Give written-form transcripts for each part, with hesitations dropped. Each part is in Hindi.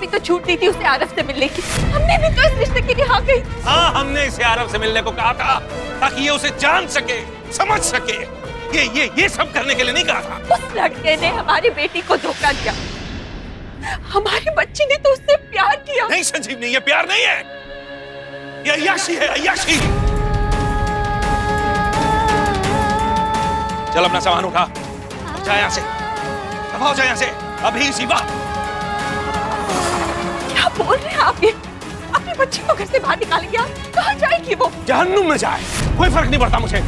भी तो छूट दी थी उसे आरव से मिलने की। हमने भी तो इस रिश्ते के लिए हाँ कही। हाँ, हमने इसे आरव से मिलने को कहा था ताकि ये उसे जान सके, समझ सके। ये सब करने के लिए नहीं कहा था। उस लड़के ने हमारी बेटी को धोखा दिया। हमारी बच्ची ने तो उससे प्यार किया। नहीं संजीव, नहीं, ये प्यार नहीं है, ये अय्याशी है, अय्याशी। चल अपना सामान उठा, जा यहाँ से, दफा हो जा यहाँ से, अभी इसी वक्त। क्या बोल रहे हैं आप ये? अपनी बच्ची को घर से बाहर निकालेंगे आप? कहाँ जाएगी वो? जहन्नुम में जाए, कोई फर्क नहीं पड़ता मुझे।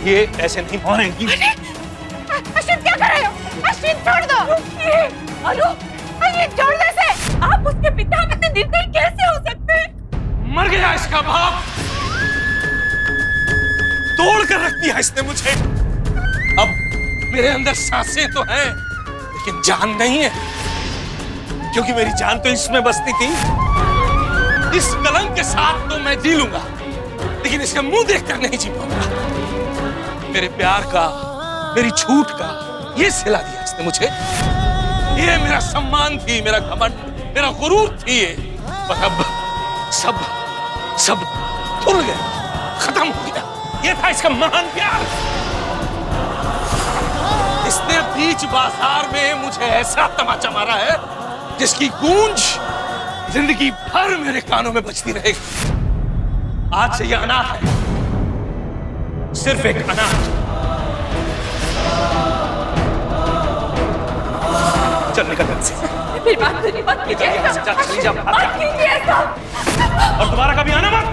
ये ऐसे नहीं मानेगी। अश्विन क्या कर रहे हो? अश्विन छोड़ दो। अनु, ये छोड़ दो इसे। आप उसके पिता में निर्दयी कैसे हो सकते हैं? मर गया इसका बाप, तोड़ कर रख दिया इसने मुझे। अब मेरे अंदर सांसें तो हैं, लेकिन जान नहीं है, क्योंकि मेरी जान तो इसमें बसती थी। इस कलंक के साथ तो मैं जी लूंगा, लेकिन इसका मुंह देखकर नहीं जी पाऊंगा। मेरे प्यार का, मेरी छूट का ये सिला दिया इसने मुझे। ये मेरा सम्मान थी, मेरा घमंड, मेरा गुरूर थी ये। पर अब सब धुल गया, खत्म हो गया। ये था इसका महान प्यार। इसने बीच बाजार में मुझे ऐसा तमाचा मारा है जिसकी गूंज जिंदगी भर मेरे कानों में बजती रहेगी। आज से यह अनाथ है, सिर्फ एक अनाथ। चल निकल घर से। मेरी बात सुनिए, मत कीजिए ऐसा। मत कीजिए ऐसा। और दोबारा कभी आना मत।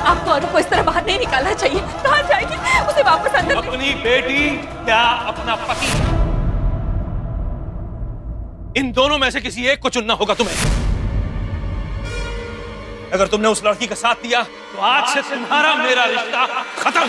आपको अनु को इस तरह बाहर नहीं निकालना चाहिए। कहाँ जाएगी? उसे वापस अंदर। अपनी बेटी क्या अपना पति, इन दोनों में से किसी एक को चुनना होगा तुम्हें। अगर तुमने उस लड़की का साथ दिया तो आज से तुम्हारा मेरा रिश्ता खत्म।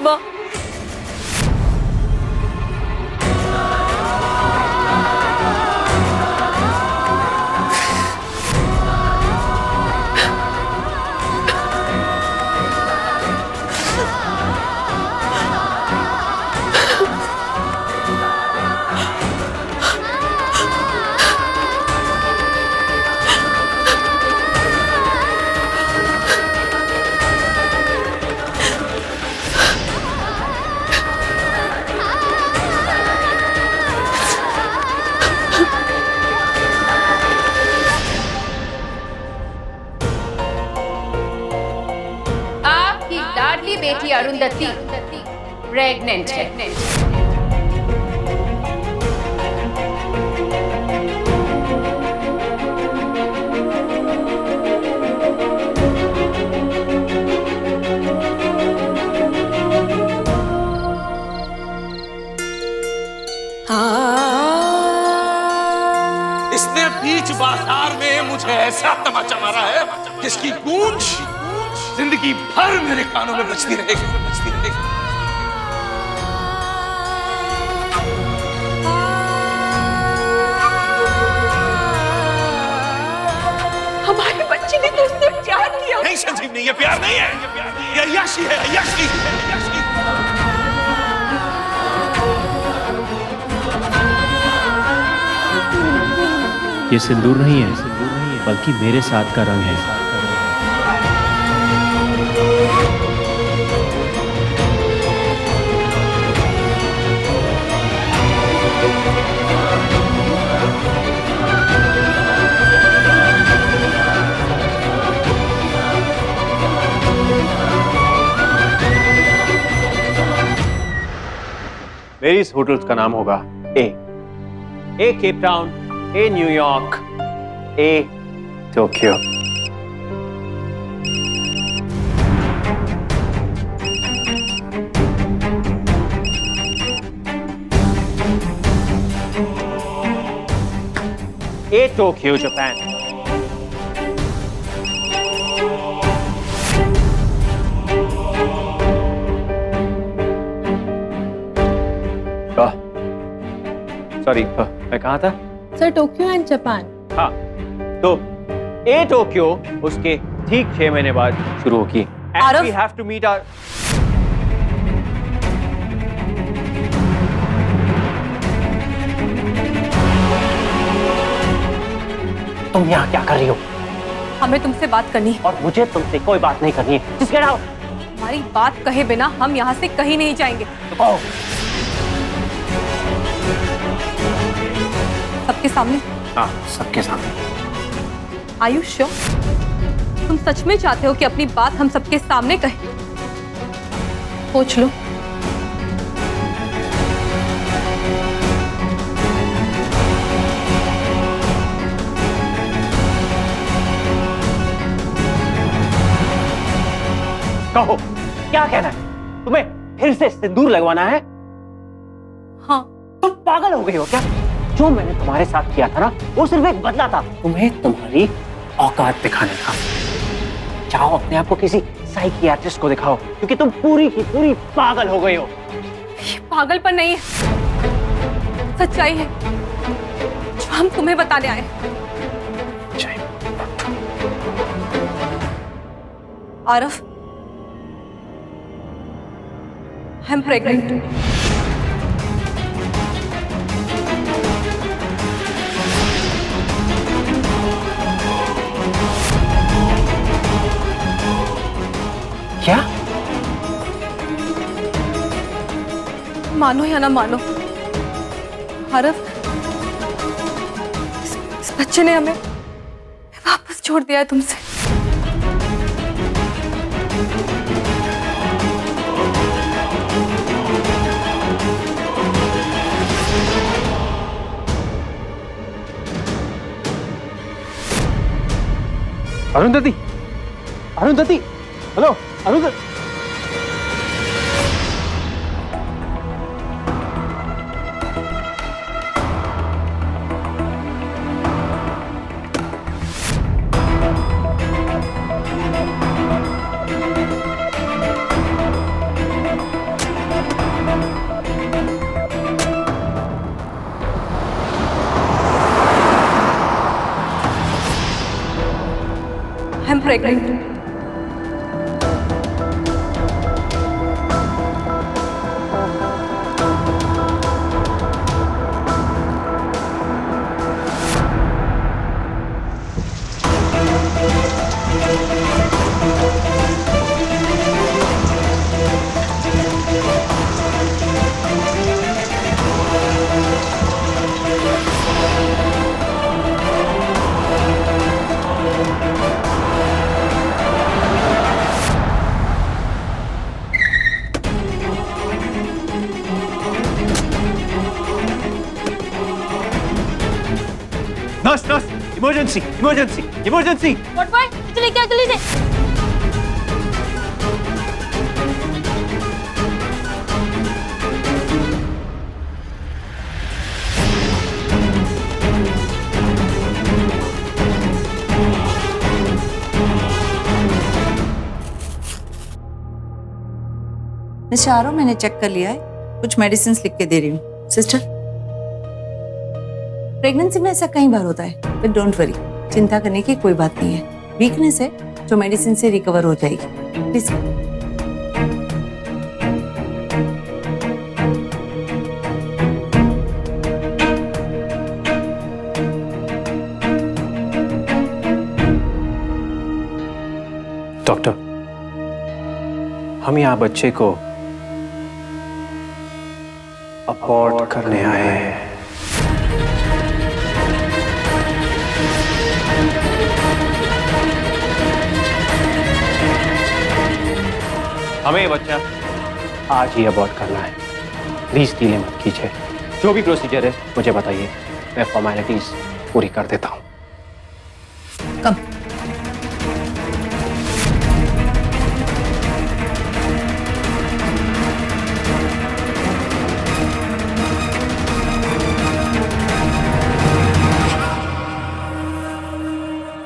माँ, बेटी अरुंधति प्रेग्नेंट है। इसने बीच बाजार में मुझे ऐसा तमाचा मारा है जिसकी गूंज जिंदगी भर मेरे कानों में बजती रहेगी, बजती रहेगी। हमारी बच्ची ने तो उससे प्यार किया। नहीं संजीव, नहीं, ये प्यार नहीं है, ये अय्याशी है, अय्याशी, अय्याशी। ये सिंदूर नहीं है, बल्कि मेरे साथ का रंग है। मेरी इस होटल का नाम होगा ए केप टाउन, ए न्यूयॉर्क, ए टोक्यो। ए टोक्यो जापान। सॉरी, मैं कहाँ था? Sir, Tokyo and Japan. हाँ, तो ए टोक्यो उसके ठीक 6 महीने बाद शुरू होगी। And we have to meet our... तुम यहाँ क्या कर रही हो? हमें तुमसे बात करनी है। और मुझे तुमसे कोई बात नहीं करनी है। Just get out! हमारी बात कहे बिना हम यहाँ से कहीं नहीं जाएंगे। तो कहो। सबके सामने? हाँ, सबके सामने। आयुष, तुम सच में चाहते हो कि अपनी बात हम सबके सामने कहें? सोच लो। कहो, क्या कहना है? तुम्हें फिर से सिंदूर लगवाना है? हाँ। तुम पागल हो गई हो क्या? जो मैंने तुम्हारे साथ किया था ना, वो सिर्फ एक बदला था, तुम्हें तुम्हारी औकात दिखाने का। जाओ अपने आप को किसी साइकियाट्रिस्ट को दिखाओ, क्योंकि तुम पूरी की पूरी पागल हो गई हो। ये पागलपन नहीं है, सच्चाई है जो हम तुम्हें बताने आए। आरफ, आई एम प्रेग्नेंट। क्या? मानो या ना मानो, आरफ, इस बच्चे ने हमें वापस छोड़ दिया है तुमसे। Arundhati, Arundhati, hello, Arundhati. I am pregnant. Nurse, nurse, emergency, emergency, emergency. What boy, चले क्या जल्दी से। मिस्टर आरो, मैंने चेक कर लिया है, कुछ मेडिसिन लिख के दे रही हूँ। सिस्टर, प्रेगनेंसी में ऐसा कई बार होता है, बट डोंट वरी, चिंता करने की कोई बात नहीं है। वीकनेस है जो मेडिसिन से रिकवर हो जाएगी। प्लीज। डॉक्टर, हम यहाँ बच्चे को अबॉर्ट करने आए हैं। हमें ये बच्चा आज ही अबॉर्ट करना है। प्लीज डिले मत कीजिए। जो भी प्रोसीजर है मुझे बताइए, मैं फॉर्मेलिटीज पूरी कर देता हूँ। कम।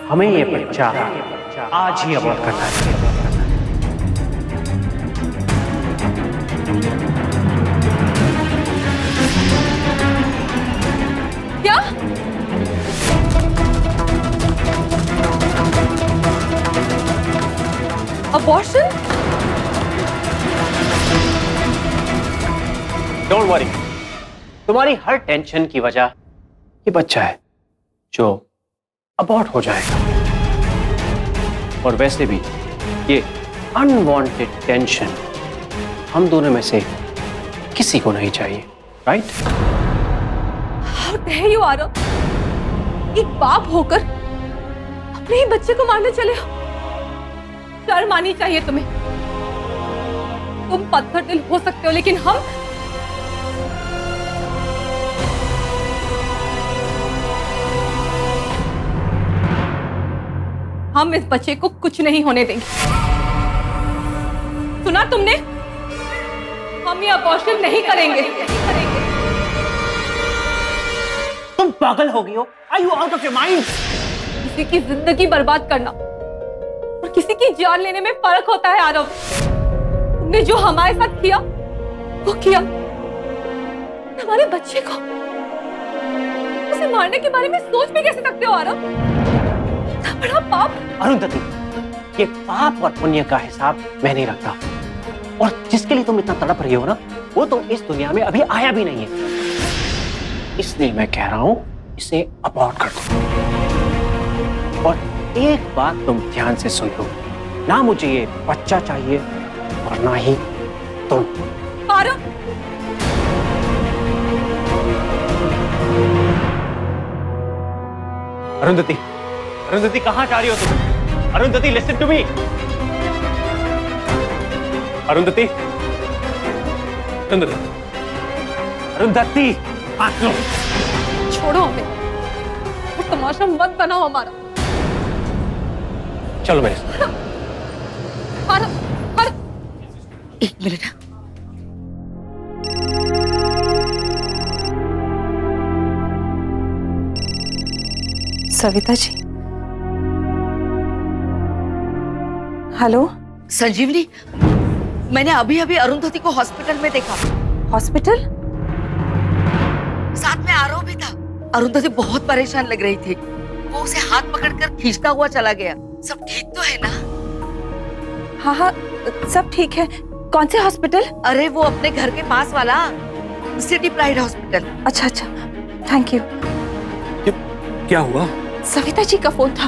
हमें ये बच्चा आज ही अबॉर्ट करना है। अबॉर्शन? डोंट वरी, तुम्हारी हर टेंशन की वजह ये बच्चा है जो अबॉर्ट हो जाएगा। और वैसे भी ये अनवांटेड टेंशन हम दोनों में से किसी को नहीं चाहिए, right? How dare you Aarav, एक बाप होकर अपने ही बच्चे को मारने चले हो। शर्म आनी चाहिए तुम्हें। तुम पत्थर दिल हो सकते हो, लेकिन हम इस बच्चे को कुछ नहीं होने देंगे। सुना तुमने? हम ये अबॉर्शन नहीं करेंगे। तुम पागल हो गई हो? Are you out of your mind? किसी की जिंदगी बर्बाद करना और किसी की जान लेने में फर्क होता है आरव। तुमने जो हमारे साथ किया वो किया। हमारे बच्चे को उसे मारने के बारे में सोच भी कैसे सकते हो आरव? इतना बड़ा पाप। अरुंधति, ये पाप और पुण्य का हिसाब मैं नहीं रखता। और जिसके लिए तुम इतना तड़प रही हो ना, वो तो इस दुनिया में अभी आया भी नहीं है। इसलिए मैं कह रहा हूं इसे अबॉर्ट कर दो। और एक बात तुम ध्यान से सुन लो, ना मुझे ये बच्चा चाहिए और ना ही तुम। आरव, अरुंधति, अरुंधति कहां जा रही हो तुम? Arundhati, listen to me. Arundhati, Arundhati, Arundhati, छोड़ो हमें। वो तमाशा मत बनाओ हमारा। चलो मेरे साथ। आरव, एक मिनट। सविता जी, हेलो। संजीवनी, मैंने अभी अभी अरुंधति को हॉस्पिटल में देखा। हॉस्पिटल? साथ में आरव भी था। अरुंधति बहुत परेशान लग रही थी। वो उसे हाथ पकड़कर खींचता हुआ चला गया। सब ठीक तो है ना? हाँ हाँ, सब ठीक है। कौन से हॉस्पिटल? अरे वो अपने घर के पास वाला सिटी प्राइड हॉस्पिटल। अच्छा अच्छा, थैंक यू। क्या हुआ? सविता जी का फोन था।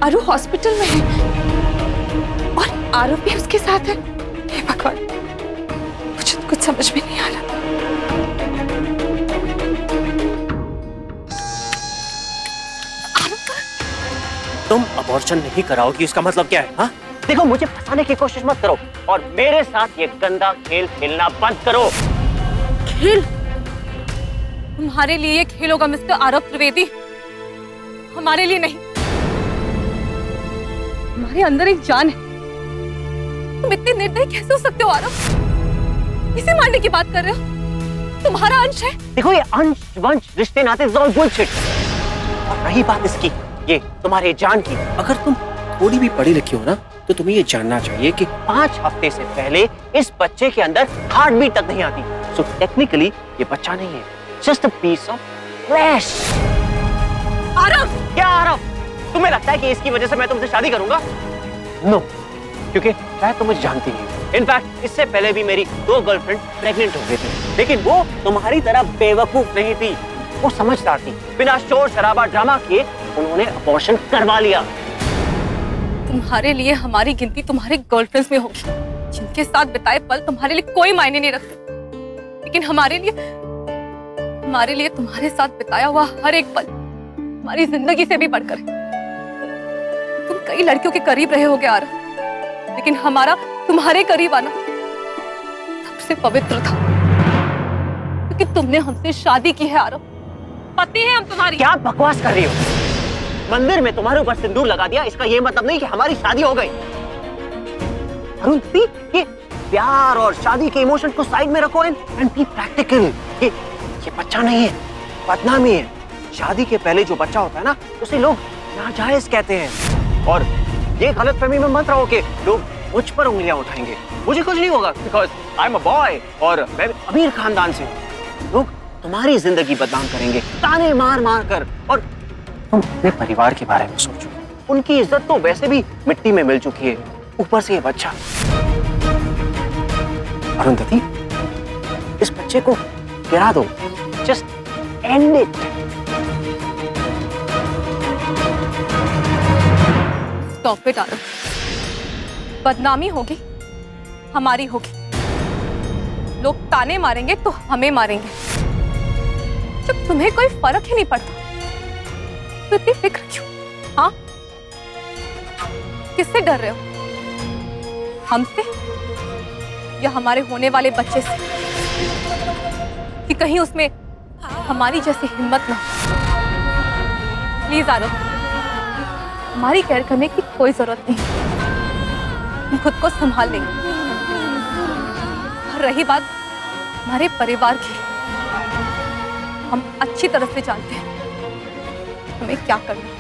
आरू हॉस्पिटल में है और आरू भी उसके साथ है। हे भगवान, मुझे तो कुछ समझ में नहीं आ रहा। तुम अबॉर्शन नहीं कराओगी, इसका मतलब क्या है? हाँ? देखो, मुझे फंसाने की कोशिश मत करो और मेरे साथ ये गंदा खेल खेलना बंद करो। खेल? तुम्हारे लिए ये खेल होगा मिस्टर आरव त्रिवेदी, हमारे लिए नहीं। हमारे अंदर एक जान है। तुम इतने निर्दयी कैसे हो सकते हो आरव? इसे मारने की बात कर रहे हो? तुम्हारा अंश है। देखो, ये अंश वंश रिश्ते नाते इज ऑल बुलशिट। और रही बात इसकी, ये तुम्हारे जान की, अगर तुम थोड़ी भी पढ़ी लिखी हो ना, तो तुम्हें ये जानना चाहिए कि 5 हफ्ते से पहले इस बच्चे के अंदर हार्ट बीट तक नहीं आती। सो टेक्निकली ये बच्चा नहीं है, just a piece of flesh. Aarav! क्या आरव? तुम्हें लगता है कि इसकी वजह से मैं तुमसे शादी करूंगा? नो, क्योंकि शायद तुम मुझे जानती नहीं। इनफैक्ट इससे पहले भी मेरी 2 गर्लफ्रेंड प्रेग्नेंट हो गई थी, लेकिन वो तुम्हारी तरह बेवकूफ नहीं थी। वो समझदार थी। बिना शोर शराबा ड्रामा किए उन्होंने अबॉर्शन करवा लिया। तुम्हारे लिए हमारी गिनती तुम्हारे गर्लफ्रेंड्स में होगी, जिनके साथ बिताए पल तुम्हारे लिए कोई मायने नहीं रखते। लेकिन हमारे लिए तुम्हारे साथ बिताया हुआ हर एक पल हमारी जिंदगी से भी बढ़कर है। तुम कई लड़कियों के करीब रहे होगे आरव, लेकिन हमारा तुम्हारे करीब आना सबसे पवित्र था, क्योंकि तुमने हमसे शादी की है आरव। पति है हम तुम्हारी। क्या बकवास कर रही हो? मंदिर में तुम्हारे ऊपर सिंदूर लगा दिया, इसका ये मतलब नहीं कि हमारी शादी हो गई। अरुंधति, ये प्यार और शादी के इमोशन को साइड में रखो एंड बी प्रैक्टिकल। ये बच्चा नहीं है, बदनामी है। शादी के पहले जो बच्चा होता है ना, उसे लोग नाजायज कहते हैं। और ये गलतफहमी में मत रहो कि लोग मुझ पर उंगलियां उठाएंगे। मुझे कुछ नहीं होगा, because I am a boy और मैं अमीर खानदान से हूं। लोग तुम्हारी जिंदगी बदनाम करेंगे, ताने मार मार कर। और तुम अपने परिवार के बारे में सोचो, उनकी इज्जत तो वैसे भी मिट्टी में मिल चुकी है। ऊपर से ये बच्चा। अरुंधति, इस बच्चे को गिरा दो। Just end it. Stop it Aarav. बदनामी होगी, हमारी होगी। लोग ताने मारेंगे तो हमें मारेंगे। जब तुम्हें कोई फर्क ही नहीं पड़ता तो इतनी फिक्र क्यों? हाँ, किससे डर रहे हो? हमसे या हमारे होने वाले बच्चे से कि कहीं उसमें हमारी जैसी हिम्मत ना हो? प्लीज आरव, हमारी केयर करने की कोई जरूरत नहीं। हम खुद को संभाल लेंगे। और रही बात हमारे परिवार की, हम अच्छी तरह से जानते हैं हमें क्या करना है।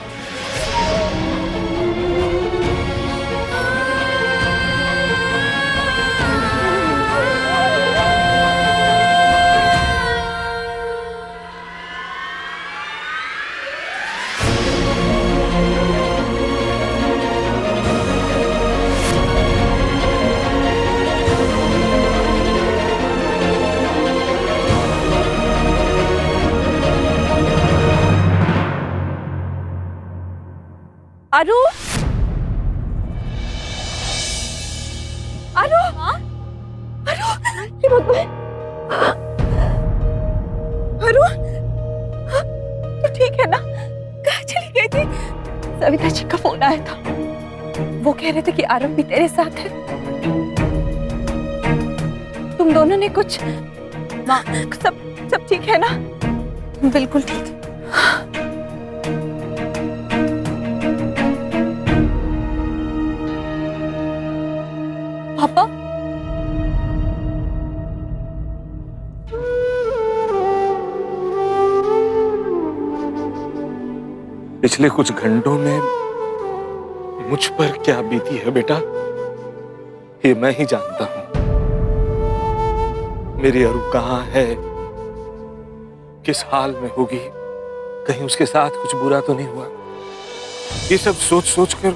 आरू, आरू, आरू, हे भगवान, आरू, तो ठीक है ना? कहाँ चली गई थी? सविता जी का फोन आया था। वो कह रहे थे कि आरव भी तेरे साथ है। तुम दोनों ने कुछ सब ठीक है ना? बिल्कुल ठीक। पापा, पिछले कुछ घंटों में मुझ पर क्या बीती है बेटा, ये मैं ही जानता हूं। मेरी अरू कहाँ है, किस हाल में होगी, कहीं उसके साथ कुछ बुरा तो नहीं हुआ? ये सब सोच सोच कर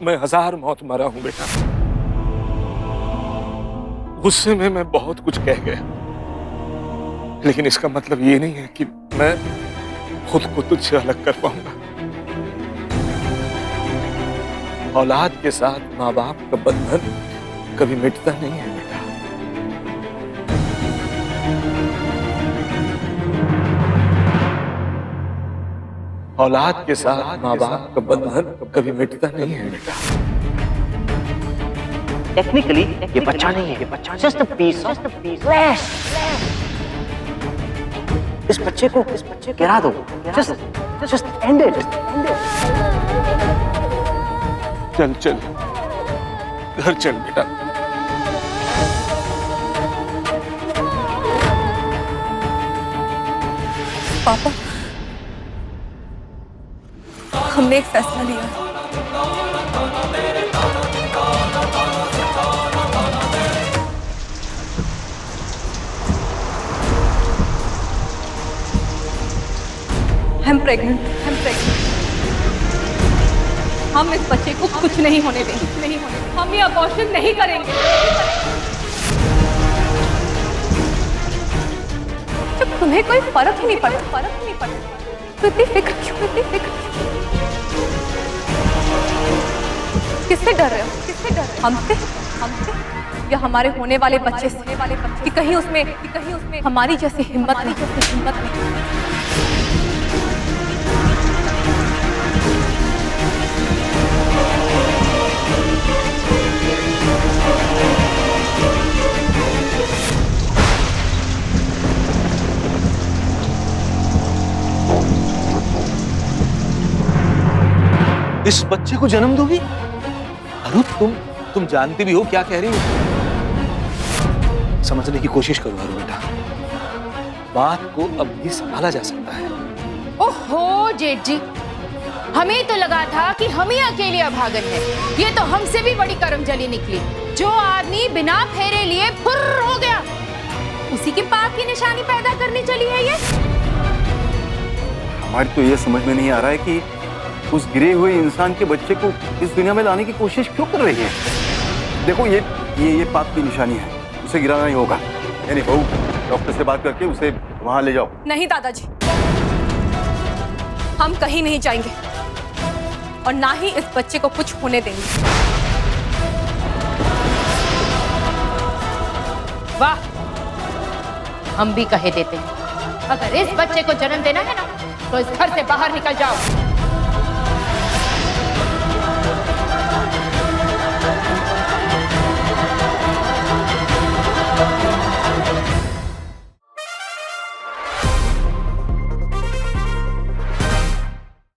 मैं 1000 मौत मरा हूं बेटा। गुस्से में मैं बहुत कुछ कह गया, लेकिन इसका मतलब ये नहीं है कि मैं खुद को तुझसे अलग कर पाऊंगा। औलाद के साथ माँ बाप का बंधन कभी मिटता नहीं है बेटा। औलाद के साथ माँ बाप का बंधन कभी मिटता नहीं है बेटा। टेक्निकली ये बच्चा नहीं है, ये बच्चा just a piece of flesh. इस बच्चे को गिरा दो। Just end it. चल चल घर चल बेटा। पापा, हमने एक फैसला लिया। I'm pregnant. हम इस बच्चे को कुछ नहीं होने देंगे। हम ये अबॉर्शन नहीं करेंगे। जब तुम्हें कोई फर्क ही नहीं पड़ता तो इतनी फिक्र क्यों? किससे डर रहे हो? हमसे या हमारे होने वाले बच्चे से कि कहीं उसमें हमारी जैसी हिम्मत नहीं। इस बच्चे को जन्म दोगी? अरु तुम जानती भी हो क्या कह रही हो? समझने की कोशिश करो अरु बेटा, बात को अब भी संभाला जा सकता है। ओहो जेठ जी, हमें तो लगा था कि हम ही अकेले अभागन हैं। ये तो हमसे भी बड़ी करमजली निकली। जो आदमी बिना फेरे लिए फुर्र हो गया, उसी के पाप की निशानी पैदा करनी चली है ये। हमारी तो ये समझ में नहीं आ रहा है कि उस गिरे हुए इंसान के बच्चे को इस दुनिया में लाने की कोशिश क्यों कर रही है? देखो ये पाप की निशानी है, उसे गिराना नहीं होगा। यानी बहू, डॉक्टर से बात करके उसे वहां ले जाओ। नहीं दादाजी, हम कहीं नहीं जाएंगे और ना ही इस बच्चे को कुछ होने देंगे। वाह, हम भी कहे देते हैं, अगर इस बच्चे को जन्म देना है ना तो इस घर से बाहर निकल जाओ।